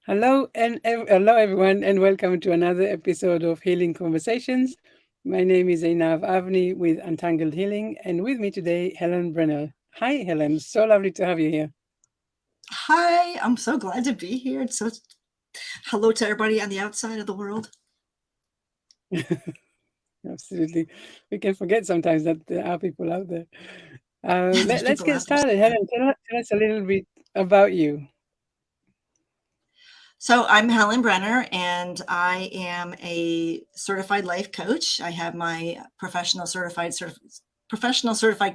Hello everyone, and welcome to another episode of Healing Conversations. My name is Einav Avni with Untangled Healing, and with me today, Helen Brenner. Hi, Helen. So lovely to have you here. Hi, I'm so glad to be here. Hello to everybody on the outside of the world. Absolutely, we can forget sometimes that there are people out there. There's Let's people get out there started. somewhere. Helen, tell us a little bit about you. So I'm Helen Brenner, and I am a certified life coach. I have my professional certified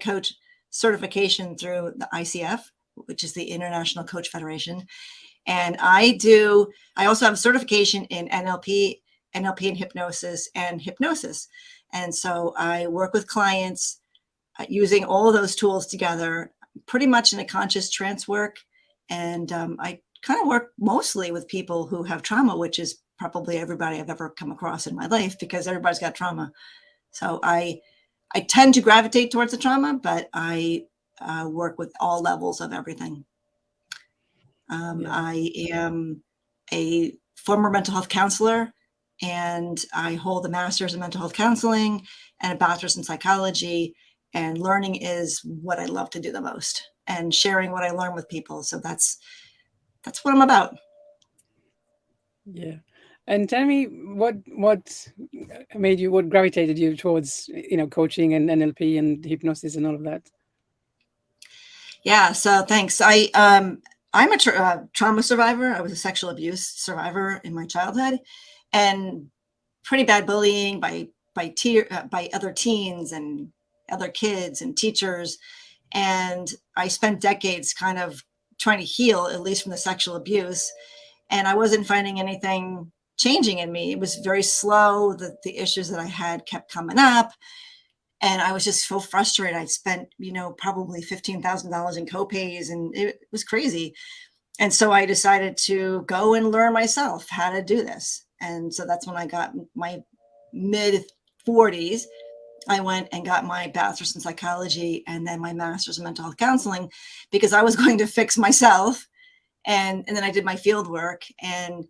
coach certification through the ICF, which is the International Coach Federation. And I also have a certification in NLP and hypnosis. And so I work with clients using all of those tools together, pretty much in a conscious trance work. And I kind of work mostly with people who have trauma, which is probably everybody I've ever come across in my life, because everybody's got trauma. So I tend to gravitate towards the trauma, but I work with all levels of everything. Yeah. I am a former mental health counselor, and I hold a master's in mental health counseling and a bachelor's in psychology. And learning is what I love to do the most, and sharing what I learn with people. So that's what I'm about. Yeah. And tell me what gravitated you towards, coaching and NLP and hypnosis and all of that. Yeah. So thanks. I'm a trauma survivor. I was a sexual abuse survivor in my childhood, and pretty bad bullying by other teens and other kids and teachers. And I spent decades kind of trying to heal, at least from the sexual abuse. And I wasn't finding anything changing in me. It was very slow. The issues that I had kept coming up. And I was just so frustrated. I spent, probably $15,000 in copays, and it was crazy. And so I decided to go and learn myself how to do this. And so that's when I got my mid 40s. I went and got my bachelor's in psychology and then my master's in mental health counseling, because I was going to fix myself. And then I did my field work, and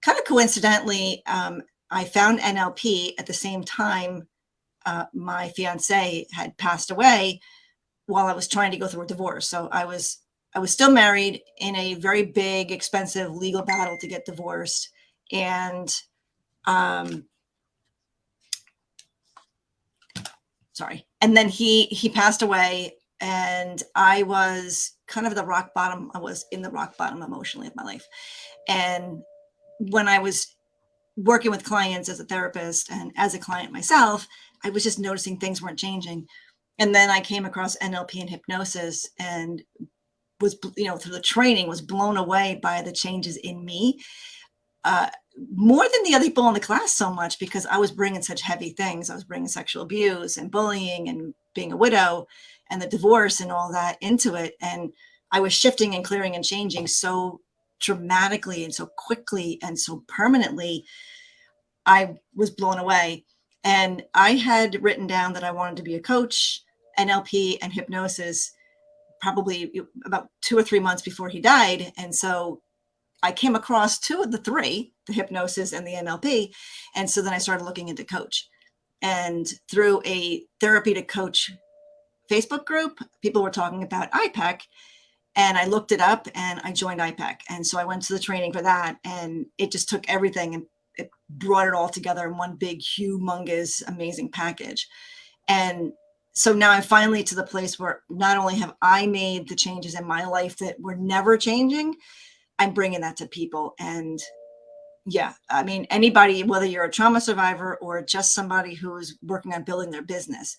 kind of coincidentally, I found NLP at the same time my fiance had passed away while I was trying to go through a divorce. So I was still married in a very big, expensive legal battle to get divorced. And and then he passed away, and I was kind of the rock bottom. I was in the rock bottom emotionally of my life. And when I was working with clients as a therapist and as a client myself, I was just noticing things weren't changing. And then I came across NLP and hypnosis, and was, through the training, was blown away by the changes in me, more than the other people in the class, so much because I was bringing such heavy things. I was bringing sexual abuse and bullying and being a widow and the divorce and all that into it. And I was shifting and clearing and changing so dramatically and so quickly and so permanently. I was blown away. And I had written down that I wanted to be a coach, NLP and hypnosis, probably about 2 or 3 months before he died. And so I came across two of the three, the hypnosis and the NLP. And so then I started looking into coach. And through a therapy to coach Facebook group, people were talking about IPEC. And I looked it up and I joined IPEC. And so I went to the training for that. And it just took everything and it brought it all together in one big, humongous, amazing package. And so now I'm finally to the place where not only have I made the changes in my life that were never changing, I'm bringing that to people. And yeah, I mean, anybody, whether you're a trauma survivor or just somebody who's working on building their business,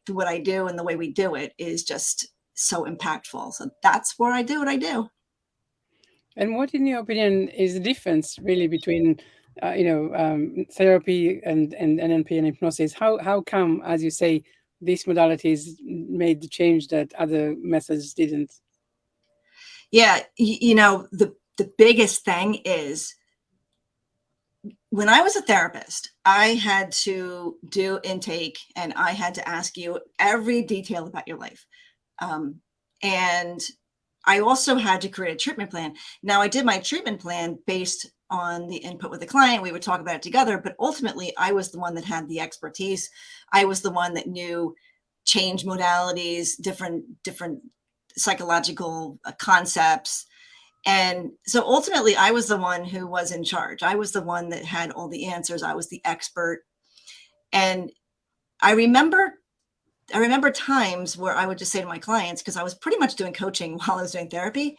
what I do and the way we do it is just so impactful. So that's where I do what I do. And what, in your opinion, is the difference really between, therapy and NLP and hypnosis? How come, as you say, these modalities made the change that other methods didn't? Yeah, the biggest thing is, when I was a therapist, I had to do intake and I had to ask you every detail about your life. And I also had to create a treatment plan. Now, I did my treatment plan based on the input with the client. We would talk about it together, but ultimately I was the one that had the expertise. I was the one that knew change modalities, different psychological concepts. And so ultimately I was the one who was in charge. I was the one that had all the answers. I was the expert. And I remember times where I would just say to my clients, because I was pretty much doing coaching while I was doing therapy,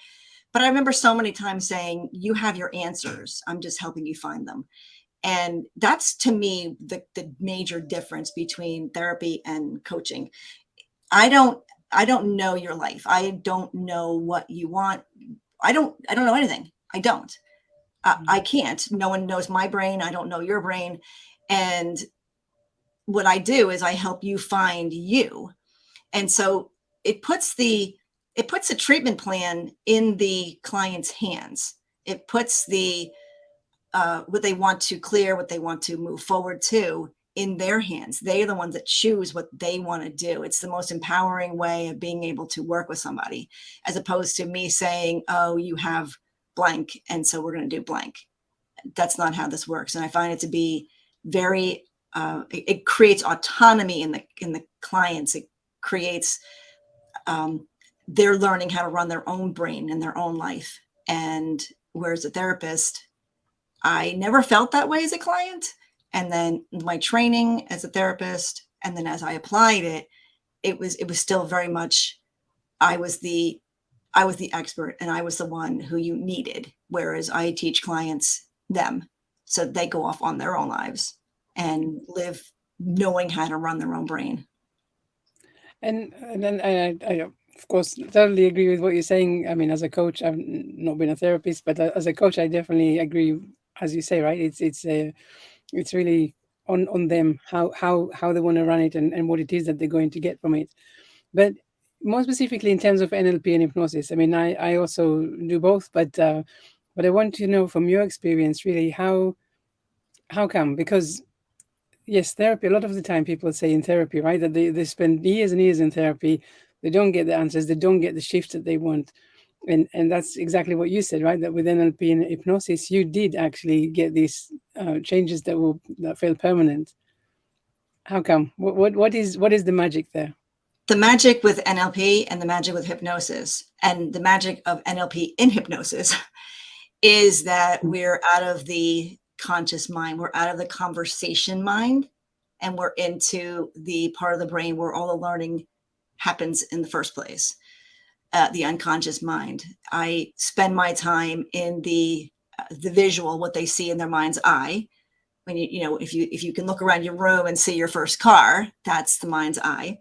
but I remember so many times saying, you have your answers. I'm just helping you find them. And that's, to me, the major difference between therapy and coaching. I don't know your life. I don't know what you want. I don't know anything. I don't. I can't. No one knows my brain. I don't know your brain. And what I do is I help you find you. And so it puts a treatment plan in the client's hands. It puts what they want to clear, what they want to move forward to, in their hands. They are the ones that choose what they want to do. It's the most empowering way of being able to work with somebody, as opposed to me saying, oh, you have blank, and so we're going to do blank. That's not how this works. And I find it to be very, it creates autonomy in the clients. It creates, they're learning how to run their own brain and their own life. And whereas a therapist, I never felt that way as a client. And then my training as a therapist, and then as I applied it, it was still very much, I was the expert, and I was the one who you needed. Whereas I teach clients them, so they go off on their own lives and live knowing how to run their own brain. And then I of course totally agree with what you're saying. I mean, as a coach, I've not been a therapist, but as a coach, I definitely agree. As you say, right? It's really on them how they want to run it, and what it is that they're going to get from it. But more specifically in terms of NLP and hypnosis, I mean, I also do both, but I want to know from your experience really how come, because yes, therapy, a lot of the time people say in therapy, right, that they spend years and years in therapy, they don't get the answers, they don't get the shift that they want. And that's exactly what you said, right, that with NLP and hypnosis you did actually get these changes that felt permanent. How come? What is the magic there? The magic with NLP and the magic with hypnosis, and the magic of NLP in hypnosis, is that we're out of the conscious mind, we're out of the conversation mind, and we're into the part of the brain where all the learning happens in the first place, the unconscious mind. I spend my time in the visual, what they see in their mind's eye. When if you can look around your room and see your first car, that's the mind's eye.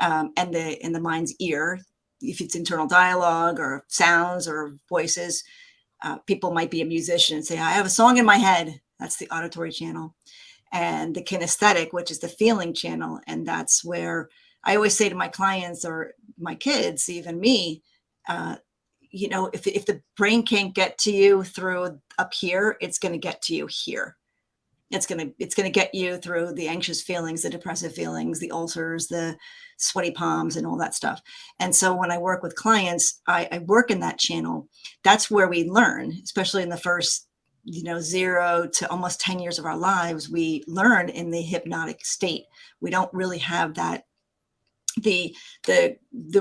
And the mind's ear, if it's internal dialogue or sounds or voices. People might be a musician and say, I have a song in my head. That's the auditory channel. And the kinesthetic, which is the feeling channel. And that's where I always say to my clients, or my kids, even me, if the brain can't get to you through up here, it's going to get to you here. It's going to get you through the anxious feelings, the depressive feelings, the ulcers, the sweaty palms, and all that stuff. And so when I work with clients, I work in that channel. That's where we learn, especially in the first, 0 to almost 10 years of our lives. We learn in the hypnotic state. We don't really have that. The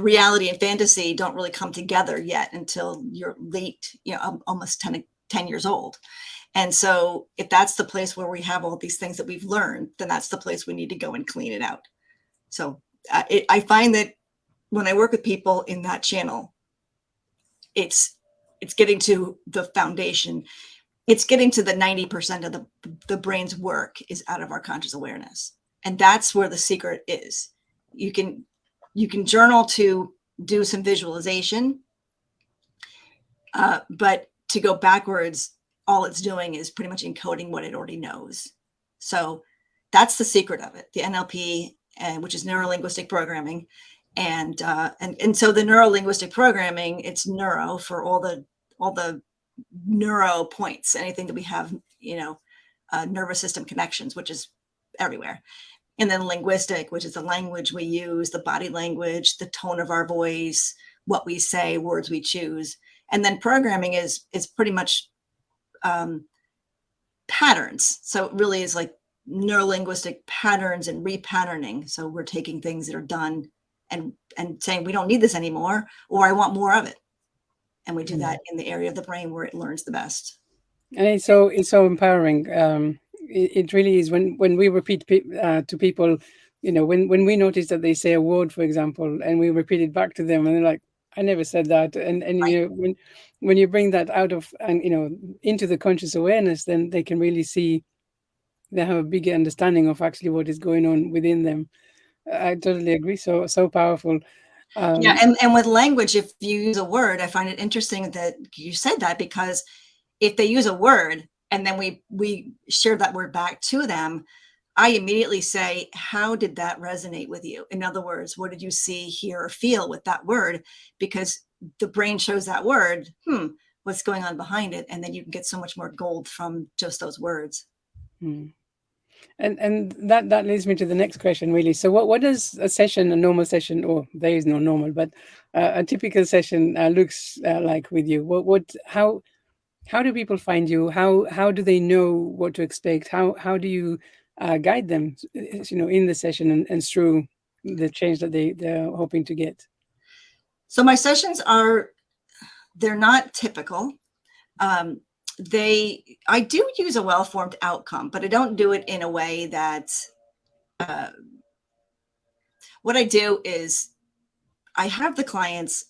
reality and fantasy don't really come together yet until you're late, almost 10 years old. And so if that's the place where we have all these things that we've learned, then that's the place we need to go and clean it out. So I find that when I work with people in that channel, it's getting to the foundation. It's getting to the 90% of the brain's work is out of our conscious awareness. And that's where the secret is. You can journal to do some visualization, but to go backwards, all it's doing is pretty much encoding what it already knows. So that's the secret of it, the NLP, which is neuro-linguistic programming. And so the neuro-linguistic programming, it's neuro for all the neuro points, anything that we have, nervous system connections, which is everywhere. And then linguistic, which is the language we use, the body language, the tone of our voice, what we say, words we choose. And then programming is pretty much patterns. So it really is like neurolinguistic patterns and repatterning. So we're taking things that are done and saying, we don't need this anymore, or I want more of it. And we do that in the area of the brain where it learns the best. And it's so empowering. It really is when we repeat to people, when we notice that they say a word, for example, and we repeat it back to them, and they're like, "I never said that," and Right. When you bring that out of and into the conscious awareness, then they can really see, they have a bigger understanding of actually what is going on within them. I totally agree. So powerful. Yeah. Um, And with language, if you use a word, I find it interesting that you said that, because if they use a word and then we share that word back to them, I immediately say, how did that resonate with you? In other words, what did you see, hear, or feel with that word? Because the brain shows that word, what's going on behind it? And then you can get so much more gold from just those words. hmm. And that leads me to the next question, really. So, what does a normal session, or there is no normal, but a typical session looks like with you? How do people find you? How do they know what to expect? How do you guide them, in the session and through the change that they're hoping to get? So my sessions they're not typical. Um, I do use a well-formed outcome, but I don't do it in a way that what I do is I have the clients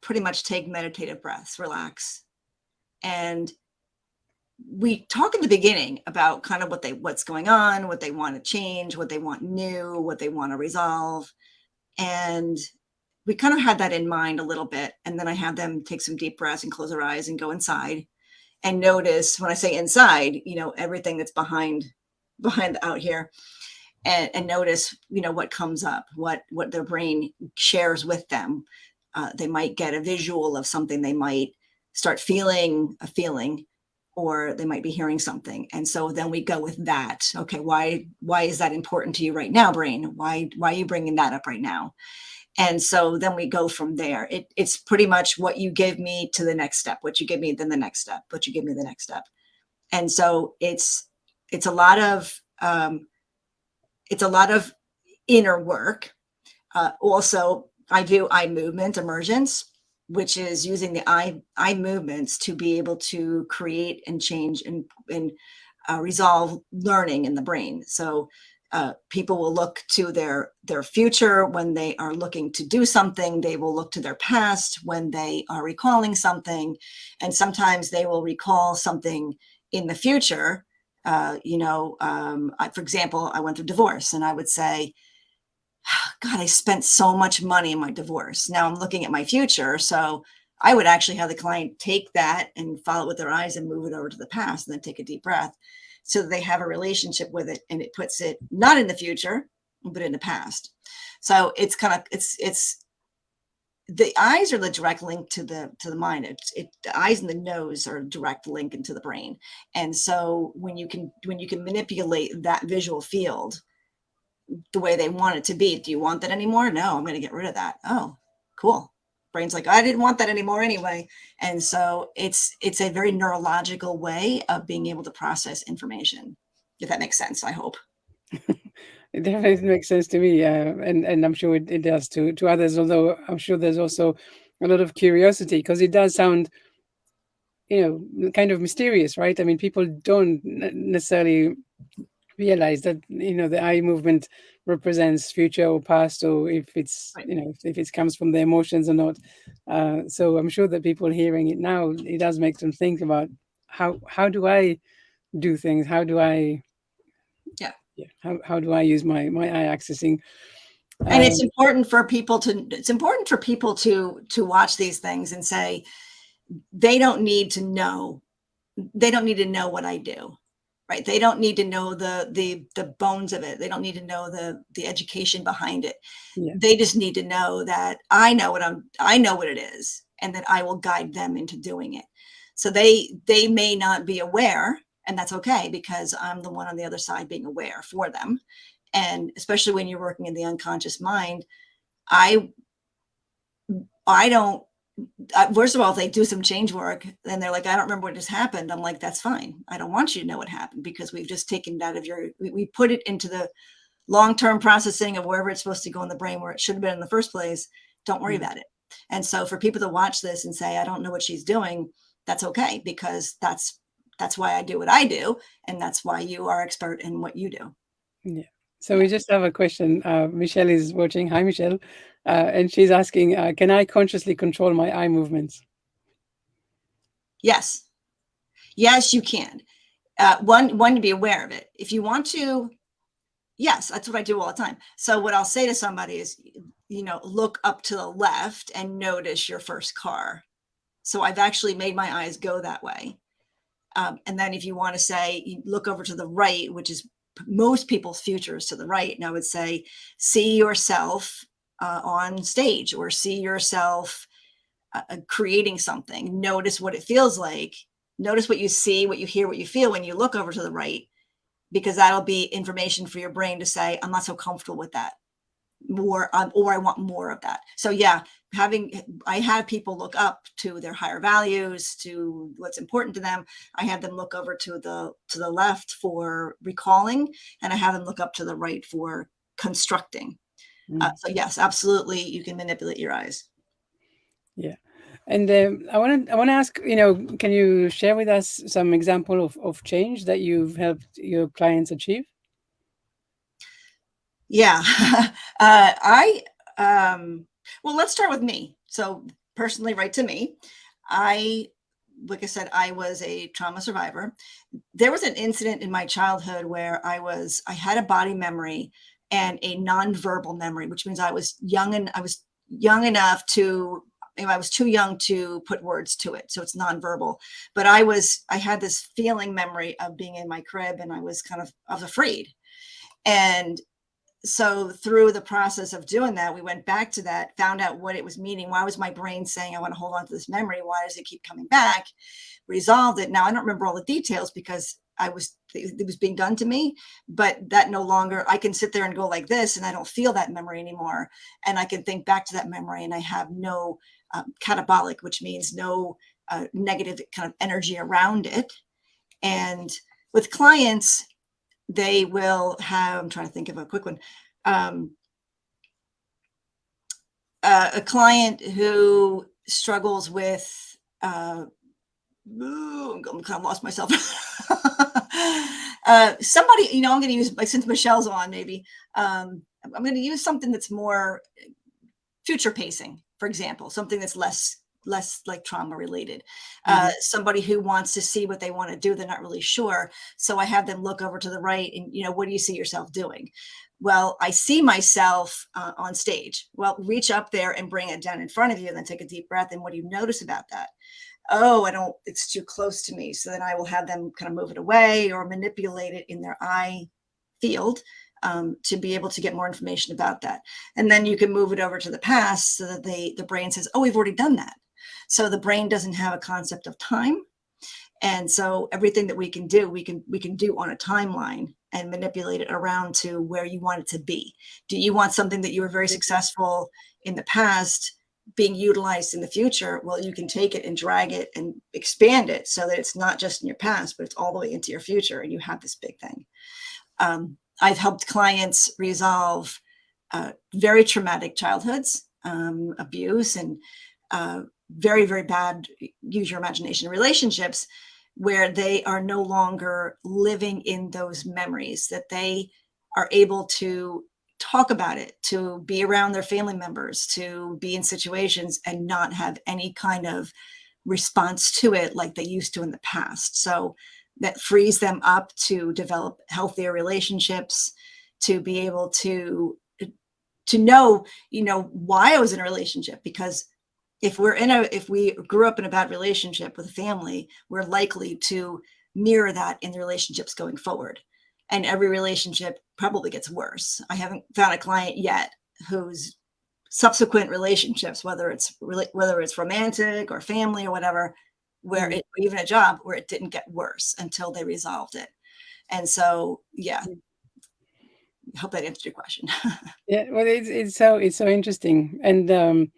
pretty much take meditative breaths, relax. And we talk in the beginning about kind of what's going on, what they want to change, what they want new, what they want to resolve. And we kind of had that in mind a little bit. And then I have them take some deep breaths and close their eyes and go inside and notice, when I say inside, everything that's behind out here, and notice, what comes up, what their brain shares with them. They might get a visual of something, they might start feeling a feeling, or they might be hearing something. And so then we go with that. Okay, why is that important to you right now, brain? Why are you bringing that up right now? And so then we go from there. It's pretty much what you give me to the next step, what you give me, then the next step, what you give me the next step. And so it's a lot of inner work. Also, I do eye movement immersions, which is using the eye movements to be able to create and change and resolve learning in the brain. So people will look to their future when they are looking to do something. They will look to their past when they are recalling something, and sometimes they will recall something in the future. For example, I went through divorce, and I would say, God, I spent so much money in my divorce. Now I'm looking at my future. So I would actually have the client take that and follow it with their eyes and move it over to the past, and then take a deep breath, so that they have a relationship with it, and it puts it not in the future, but in the past. So it's kind of, it's the eyes are the direct link to the mind. The eyes and the nose are a direct link into the brain. And so when you can manipulate that visual field the way they want it to be. Do you want that anymore? No, I'm going to get rid of that. Oh, cool. Brain's like, I didn't want that anymore anyway. And so it's a very neurological way of being able to process information, if that makes sense, I hope. It definitely makes sense to me, and I'm sure it does to others. Although I'm sure there's also a lot of curiosity, because it does sound, kind of mysterious, right? I mean, people don't necessarily realize that the eye movement represents future or past, or if it's Right. if it comes from the emotions or not. So I'm sure that people hearing it now, it does make them think about how do I do things, how do I, Yeah. yeah, how do I use my eye accessing. And um, it's important for people to watch these things and say, they don't need to know what I do. Right? They don't need to know the bones of it. They don't need to know the education behind it. yeah. They just need to know that I know what it is, and that I will guide them into doing it. So they may not be aware, and that's okay, because I'm the one on the other side being aware for them. And especially when you're working in the unconscious mind, I I don't, first of all, if they do some change work, then they're like, I don't remember what just happened. I'm like, that's fine. I don't want you to know what happened because we've just taken it out of we put it into the long-term processing of wherever it's supposed to go in the brain where it should have been in the first place. Don't worry about it. And so for people to watch this and say, I don't know what she's doing, that's okay, because that's why I do what I do. And that's why you are expert in what you do. Yeah. So Yeah. we just have a question. Michelle is watching. Hi, Michelle. And she's asking, can I consciously control my eye movements? Yes. Yes, you can. One to be aware of it. If you want to, yes, that's what I do all the time. So what I'll say to somebody is, look up to the left and notice your first car. So I've actually made my eyes go that way. And then if you want to say, you look over to the right, which is most people's future is to the right. And I would say, see yourself on stage, or see yourself creating something. Notice what it feels like. Notice what you see, what you hear, what you feel when you look over to the right, because that'll be information for your brain to say, I'm not so comfortable with that, or I want more of that. So yeah, I have people look up to their higher values, to what's important to them. I have them look over to the left for recalling, and I have them look up to the right for constructing. So yes, absolutely, you can manipulate your eyes. Yeah. And I want to ask, can you share with us some example of change that you've helped your clients achieve? Yeah. I well, let's start with me. So personally, right to me, I like I said, I was a trauma survivor. There was an incident in my childhood where I had a body memory and a nonverbal memory, which means I was young enough to, I was too young to put words to it. So it's nonverbal. But I had this feeling memory of being in my crib, and I was afraid. And so through the process of doing that, we went back to that, found out what it was meaning. Why was my brain saying, I want to hold on to this memory? Why does it keep coming back? Resolved it. Now I don't remember all the details because it was being done to me, but that no longer, I can sit there and go like this and I don't feel that memory anymore. And I can think back to that memory and I have no catabolic, which means no negative kind of energy around it. And with clients, they will have, I'm trying to think of a quick one. A client who struggles with, I'm kind of lost myself. Somebody, I'm going to use, since Michelle's on, maybe, I'm going to use something that's more future pacing, for example, something that's less like trauma related. Somebody who wants to see what they want to do, they're not really sure. So I have them look over to the right and, what do you see yourself doing? Well, I see myself on stage. Well, reach up there and bring it down in front of you, and then take a deep breath. And what do you notice about that? Oh, it's too close to me. So then I will have them kind of move it away or manipulate it in their eye field to be able to get more information about that. And then you can move it over to the past so that the brain says, oh, we've already done that. So the brain doesn't have a concept of time. And so everything that we can do, we can do on a timeline and manipulate it around to where you want it to be. Do you want something that you were very successful in the past being utilized in the future? Well, you can take it and drag it and expand it so that it's not just in your past, but it's all the way into your future, and you have this big thing. I've helped clients resolve very traumatic childhoods, abuse, and very, very bad, use your imagination, relationships where they are no longer living in those memories, that they are able to talk about it, to be around their family members, to be in situations and not have any kind of response to it like they used to in the past. So that frees them up to develop healthier relationships, to be able to know, why I was in a relationship. Because if we grew up in a bad relationship with a family, we're likely to mirror that in the relationships going forward. And every relationship probably gets worse. I haven't found a client yet whose subsequent relationships, whether it's romantic or family or whatever, where it, or even a job, where it didn't get worse until they resolved it. And so, yeah, I hope that answered your question. Yeah, well, it's so interesting, and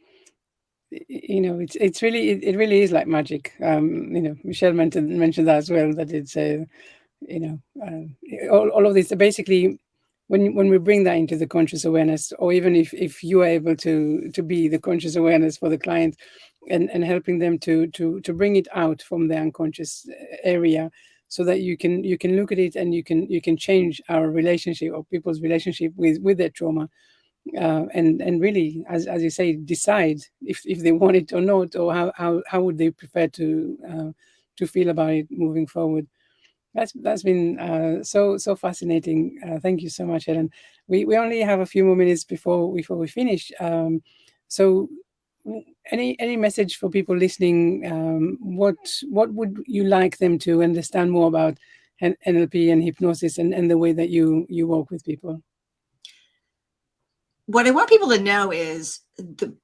it's really it really is like magic. Michelle mentioned that as well, that it's you know all of this basically, when we bring that into the conscious awareness, or even if you are able to be the conscious awareness for the client, and helping them to bring it out from the unconscious area, so that you can look at it, and you can change our relationship, or people's relationship with their trauma, and really, as you say, decide if they want it or not, or how would they prefer to feel about it moving forward. That's been so fascinating. Thank you so much, Helen. We only have a few more minutes before we finish. So, any message for people listening? What would you like them to understand more about NLP and hypnosis, and the way that you work with people? What I want people to know is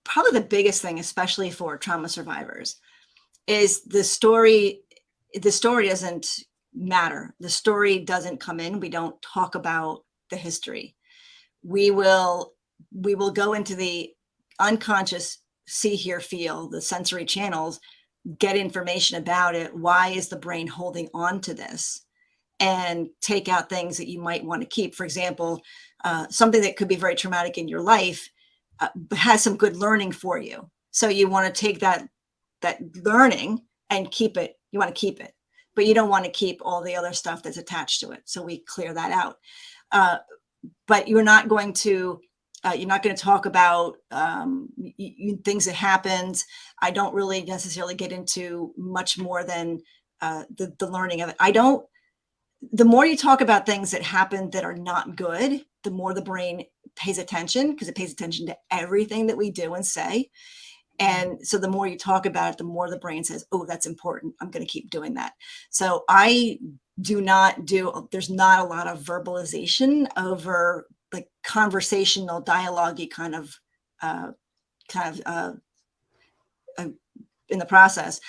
probably the biggest thing, especially for trauma survivors, is the story. The story doesn't matter. The story doesn't come in. We don't talk about the history. We will go into the unconscious, see, hear, feel, the sensory channels, get information about it. Why is the brain holding on to this? And take out things that you might want to keep. For example, something that could be very traumatic in your life has some good learning for you. So you want to take that learning and keep it. You want to keep it, but you don't want to keep all the other stuff that's attached to it. So we clear that out. But you're not going to talk about things that happened. I don't really necessarily get into much more than the learning of it. The more you talk about things that happen that are not good, the more the brain pays attention, because it pays attention to everything that we do and say. And so the more you talk about it, the more the brain says, oh, that's important. I'm going to keep doing that. So there's not a lot of verbalization over like conversational dialogue-y kind of in the process.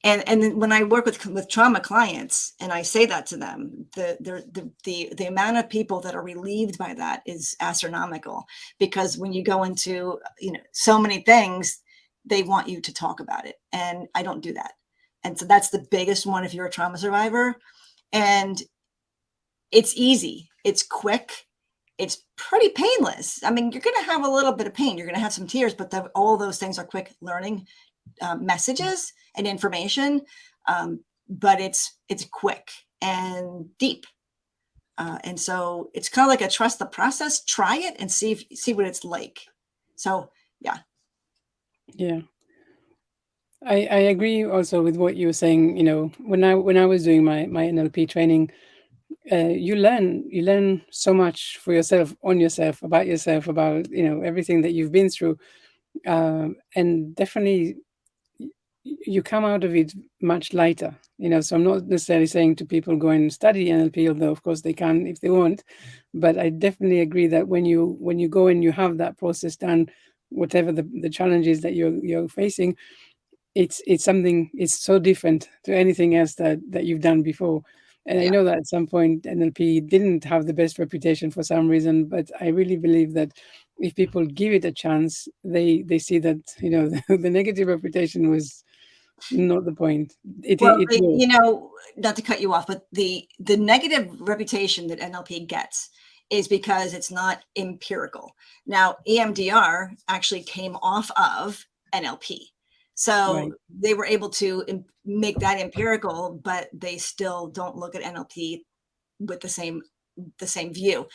And then when I work with trauma clients and I say that to them, the amount of people that are relieved by that is astronomical, because when you go into, so many things, they want you to talk about it. And I don't do that. And so that's the biggest one if you're a trauma survivor. And it's easy. It's quick. It's pretty painless. I mean, you're going to have a little bit of pain. You're going to have some tears, but all those things are quick learning messages and information. But it's quick and deep. And so it's kind of like a trust the process. Try it and see what it's like. So, yeah. Yeah. I agree also with what you were saying. When I was doing my NLP training, you learn so much for yourself, on yourself, about yourself, about everything that you've been through, and definitely you come out of it much lighter. So I'm not necessarily saying to people go and study NLP, although of course they can if they want. But I definitely agree that when you go and you have that process done, whatever the challenges that you're facing, it's something, it's so different to anything else that you've done before. And I Yeah. know that at some point NLP didn't have the best reputation for some reason, but I really believe that if people give it a chance, they see that the negative reputation was not the point. Well, It will. not to cut you off, but the negative reputation that NLP gets is because it's not empirical. Now, EMDR actually came off of NLP. So Right. they were able to make that empirical, but they still don't look at NLP with the same view.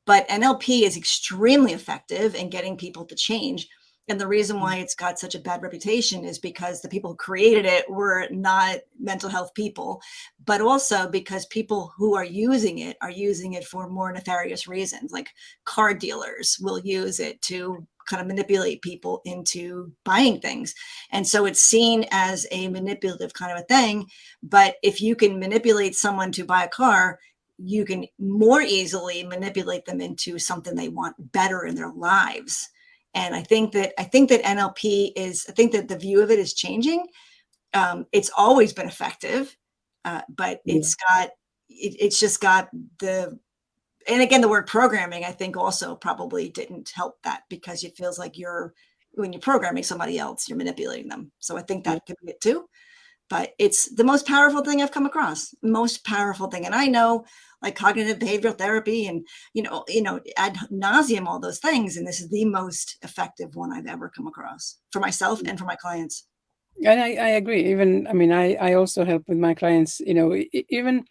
But NLP is extremely effective in getting people to change. And the reason why it's got such a bad reputation is because the people who created it were not mental health people, but also because people who are using it for more nefarious reasons. Like car dealers will use it to kind of manipulate people into buying things. And so it's seen as a manipulative kind of a thing. But if you can manipulate someone to buy a car, you can more easily manipulate them into something they want better in their lives. And I think that NLP I think that the view of it is changing. It's always been effective, but Yeah. it's just got and again, the word programming, I think also probably didn't help that, because it feels like you're when you're programming somebody else, you're manipulating them. So I think Yeah. that could be it too. But it's the most powerful thing I've come across, most powerful thing. And I know like cognitive behavioral therapy and, ad nauseum, all those things. And this is the most effective one I've ever come across for myself and for my clients. And I agree. Even, I mean, I also help with my clients, even,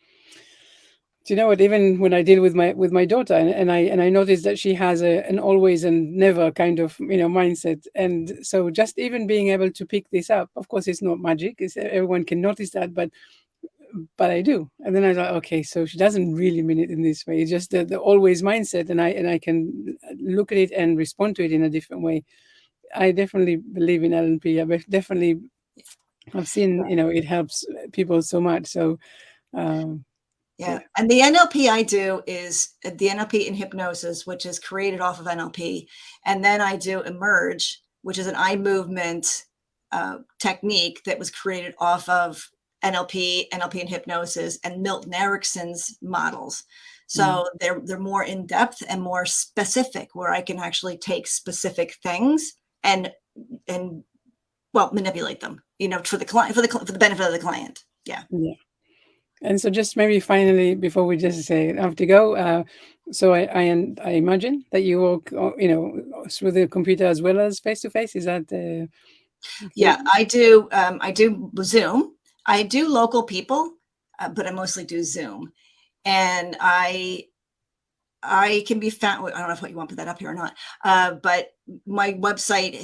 do you know what, even when I deal with my daughter, and I notice that she has an always and never kind of, mindset. And so just even being able to pick this up, of course it's not magic, it's, everyone can notice that, but I do. And then I thought, okay, so she doesn't really mean it in this way. It's just the always mindset, and I can look at it and respond to it in a different way. I definitely believe in NLP. Definitely, I've seen, it helps people so much. So, um, Yeah. yeah, And the NLP I do is the NLP in hypnosis, which is created off of NLP. And then I do Emerge, which is an eye movement technique that was created off of NLP in hypnosis, and Milton Erickson's models. So they're more in depth and more specific, where I can actually take specific things and manipulate them, for the client, for the benefit of the client. Yeah. yeah. And so, just maybe finally, before we just say have to go, so I imagine that you work, through the computer as well as face to face. Is that the Yeah, thing? I do. I do Zoom. I do local people, but I mostly do Zoom. And I can be found. I don't know if you want to put that up here or not, but my website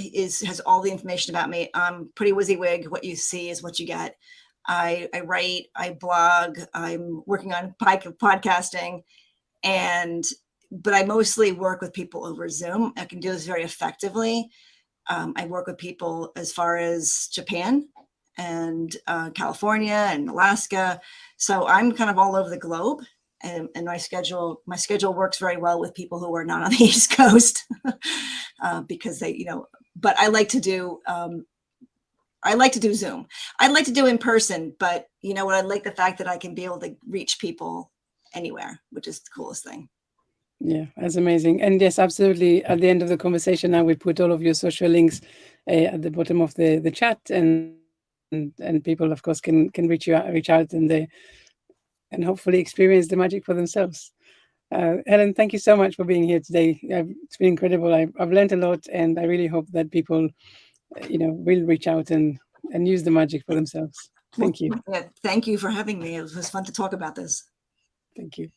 has all the information about me. I'm pretty WYSIWYG. What you see is what you get. I write, I blog. I'm working on podcasting, but I mostly work with people over Zoom. I can do this very effectively. I work with people as far as Japan and California and Alaska. So I'm kind of all over the globe. And my schedule works very well with people who are not on the East Coast because but I like to do Zoom. I'd like to do in person, but what, I like the fact that I can be able to reach people anywhere, which is the coolest thing. Yeah, that's amazing. And yes, absolutely. At the end of the conversation, I will put all of your social links at the bottom of the chat, and people, of course, can reach out, and hopefully experience the magic for themselves. Helen, thank you so much for being here today. It's been incredible. I've learned a lot, and I really hope that people, will reach out and use the magic for themselves. Well, Thank you. yeah, thank you for having me. It was fun to talk about this. Thank you.